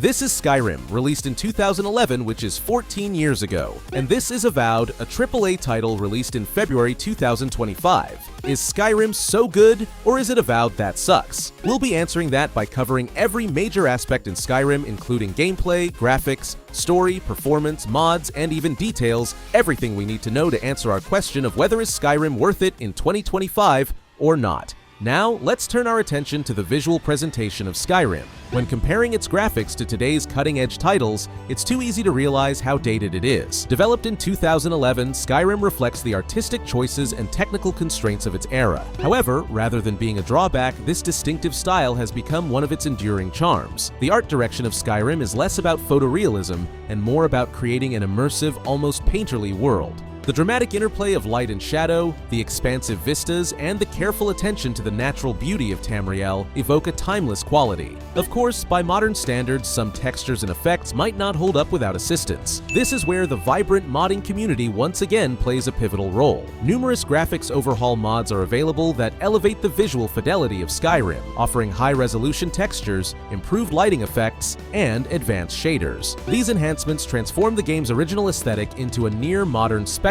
This is Skyrim, released in 2011, which is 14 years ago. And this is Avowed, a AAA title released in February 2025. Is Skyrim so good, or is it Avowed that sucks? We'll be answering that by covering every major aspect in Skyrim, including gameplay, graphics, story, performance, mods, and even details, everything we need to know to answer our question of whether is Skyrim worth it in 2025 or not. Now, let's turn our attention to the visual presentation of Skyrim. When comparing its graphics to today's cutting-edge titles, it's too easy to realize how dated it is. Developed in 2011, Skyrim reflects the artistic choices and technical constraints of its era. However, rather than being a drawback, this distinctive style has become one of its enduring charms. The art direction of Skyrim is less about photorealism and more about creating an immersive, almost painterly world. The dramatic interplay of light and shadow, the expansive vistas, and the careful attention to the natural beauty of Tamriel evoke a timeless quality. Of course, by modern standards, some textures and effects might not hold up without assistance. This is where the vibrant modding community once again plays a pivotal role. Numerous graphics overhaul mods are available that elevate the visual fidelity of Skyrim, offering high-resolution textures, improved lighting effects, and advanced shaders. These enhancements transform the game's original aesthetic into a near-modern spectacle,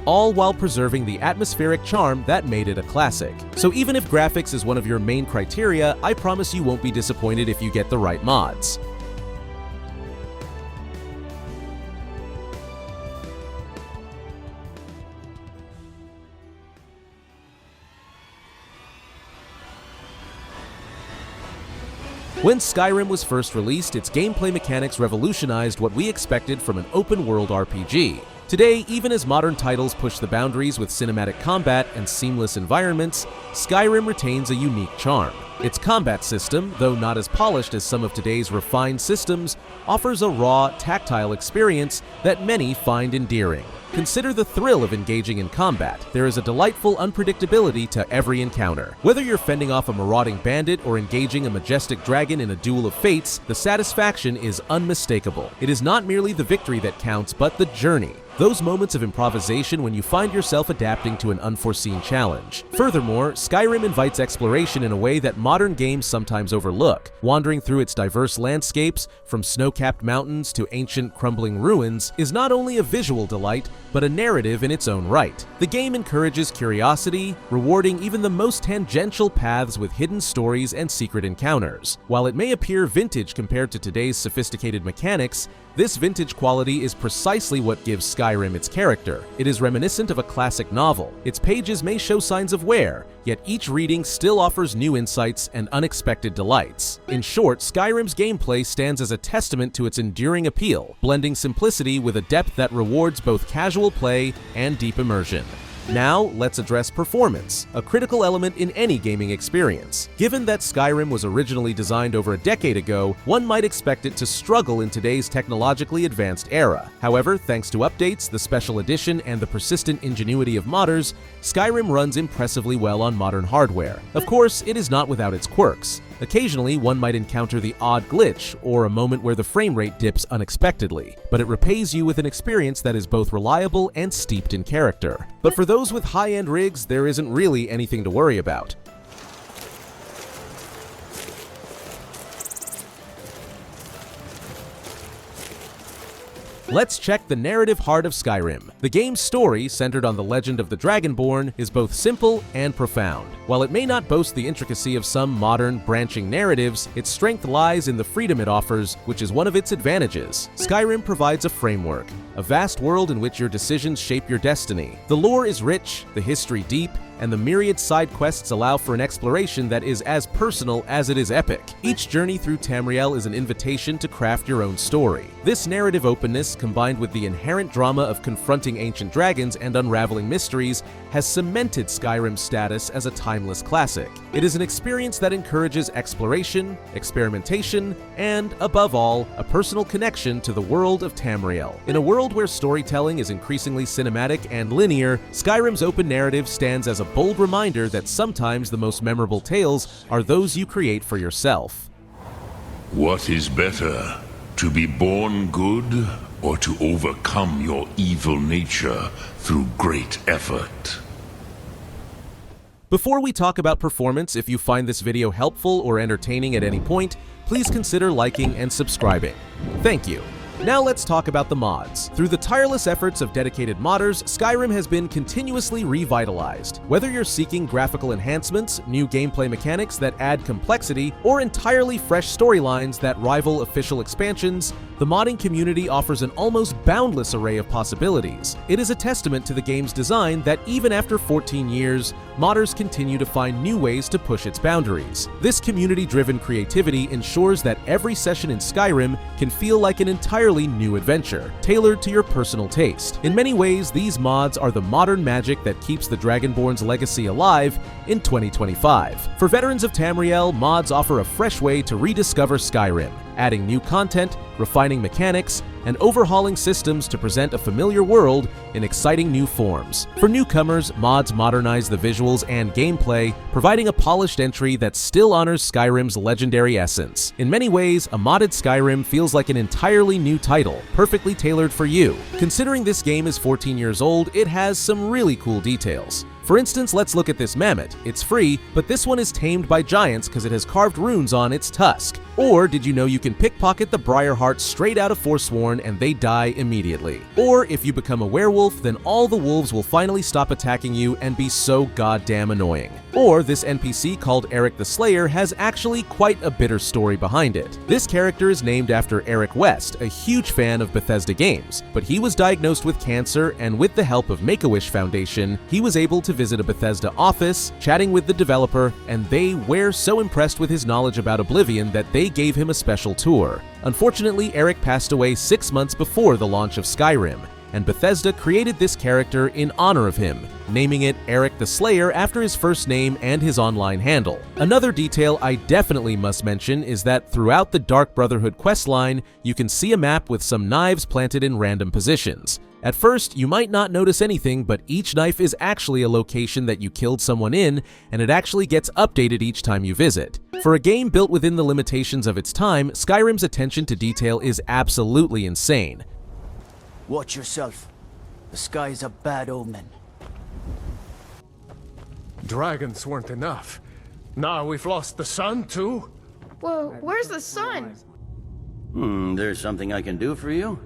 all while preserving the atmospheric charm that made it a classic. So even if graphics is one of your main criteria, I promise you won't be disappointed if you get the right mods. When Skyrim was first released, its gameplay mechanics revolutionized what we expected from an open-world RPG. Today, even as modern titles push the boundaries with cinematic combat and seamless environments, Skyrim retains a unique charm. Its combat system, though not as polished as some of today's refined systems, offers a raw, tactile experience that many find endearing. Consider the thrill of engaging in combat. There is a delightful unpredictability to every encounter. Whether you're fending off a marauding bandit or engaging a majestic dragon in a duel of fates, the satisfaction is unmistakable. It is not merely the victory that counts, but the journey. Those moments of improvisation when you find yourself adapting to an unforeseen challenge. Furthermore, Skyrim invites exploration in a way that modern games sometimes overlook. Wandering through its diverse landscapes, from snow-capped mountains to ancient crumbling ruins, is not only a visual delight, but a narrative in its own right. The game encourages curiosity, rewarding even the most tangential paths with hidden stories and secret encounters. While it may appear vintage compared to today's sophisticated mechanics, this vintage quality is precisely what gives Skyrim its character. It is reminiscent of a classic novel. Its pages may show signs of wear, yet each reading still offers new insights and unexpected delights. In short, Skyrim's gameplay stands as a testament to its enduring appeal, blending simplicity with a depth that rewards both casual play and deep immersion. Now, let's address performance, a critical element in any gaming experience. Given that Skyrim was originally designed over a decade ago, one might expect it to struggle in today's technologically advanced era. However, thanks to updates, the special edition, and the persistent ingenuity of modders, Skyrim runs impressively well on modern hardware. Of course, it is not without its quirks. Occasionally, one might encounter the odd glitch, or a moment where the frame rate dips unexpectedly, but it repays you with an experience that is both reliable and steeped in character. But for those with high-end rigs, there isn't really anything to worry about. Let's check the narrative heart of Skyrim. The game's story, centered on the legend of the Dragonborn, is both simple and profound. While it may not boast the intricacy of some modern, branching narratives, its strength lies in the freedom it offers, which is one of its advantages. Skyrim provides a framework, a vast world in which your decisions shape your destiny. The lore is rich, the history deep, and the myriad side quests allow for an exploration that is as personal as it is epic. Each journey through Tamriel is an invitation to craft your own story. This narrative openness, combined with the inherent drama of confronting ancient dragons and unraveling mysteries, has cemented Skyrim's status as a timeless classic. It is an experience that encourages exploration, experimentation, and, above all, a personal connection to the world of Tamriel. In a world where storytelling is increasingly cinematic and linear, Skyrim's open narrative stands as a bold reminder that sometimes the most memorable tales are those you create for yourself. What is better, to be born good or to overcome your evil nature through great effort? Before we talk about performance, if you find this video helpful or entertaining at any point, please consider liking and subscribing. Thank you. Now let's talk about the mods. Through the tireless efforts of dedicated modders, Skyrim has been continuously revitalized. Whether you're seeking graphical enhancements, new gameplay mechanics that add complexity, or entirely fresh storylines that rival official expansions, the modding community offers an almost boundless array of possibilities. It is a testament to the game's design that even after 14 years, modders continue to find new ways to push its boundaries. This community-driven creativity ensures that every session in Skyrim can feel like an entirely new adventure, tailored to your personal taste. In many ways, these mods are the modern magic that keeps the Dragonborn's legacy alive in 2025. For veterans of Tamriel, mods offer a fresh way to rediscover Skyrim, adding new content, refining mechanics, and overhauling systems to present a familiar world in exciting new forms. For newcomers, mods modernize the visuals and gameplay, providing a polished entry that still honors Skyrim's legendary essence. In many ways, a modded Skyrim feels like an entirely new title, perfectly tailored for you. Considering this game is 14 years old, it has some really cool details. For instance, let's look at this mammoth. It's free, but this one is tamed by giants because it has carved runes on its tusk. Or did you know you can pickpocket the Briarheart straight out of Forsworn and they die immediately? Or if you become a werewolf, then all the wolves will finally stop attacking you and be so goddamn annoying. Or this NPC called Eric the Slayer has actually quite a bitter story behind it. This character is named after Eric West, a huge fan of Bethesda games, but he was diagnosed with cancer, and with the help of Make-A-Wish Foundation, he was able to visit a Bethesda office, chatting with the developer, and they were so impressed with his knowledge about Oblivion that they gave him a special tour. Unfortunately, Eric passed away 6 months before the launch of Skyrim, and Bethesda created this character in honor of him, naming it Eric the Slayer after his first name and his online handle. Another detail I definitely must mention is that throughout the Dark Brotherhood questline, you can see a map with some knives planted in random positions. At first, you might not notice anything, but each knife is actually a location that you killed someone in, and it actually gets updated each time you visit. For a game built within the limitations of its time, Skyrim's attention to detail is absolutely insane. Watch yourself. The sky's a bad omen. Dragons weren't enough. Now we've lost the sun, too? Whoa, where's the sun? There's something I can do for you?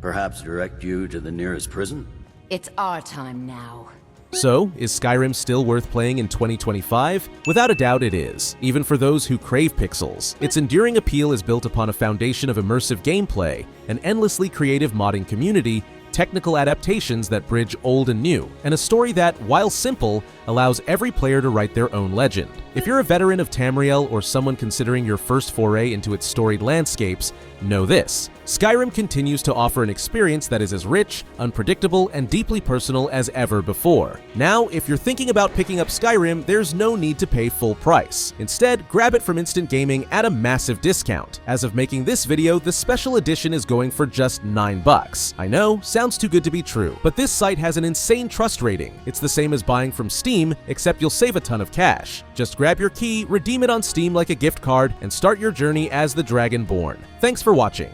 Perhaps direct you to the nearest prison? It's our time now. So, is Skyrim still worth playing in 2025? Without a doubt it is, even for those who crave pixels. Its enduring appeal is built upon a foundation of immersive gameplay, an endlessly creative modding community, technical adaptations that bridge old and new, and a story that, while simple, allows every player to write their own legend. If you're a veteran of Tamriel or someone considering your first foray into its storied landscapes, know this: Skyrim continues to offer an experience that is as rich, unpredictable, and deeply personal as ever before. Now, if you're thinking about picking up Skyrim, there's no need to pay full price. Instead, grab it from Instant Gaming at a massive discount. As of making this video, the special edition is going for just $9. I know, sounds too good to be true, but this site has an insane trust rating. It's the same as buying from Steam, except you'll save a ton of cash. Just grab your key, redeem it on Steam like a gift card, and start your journey as the Dragonborn. Thanks for watching.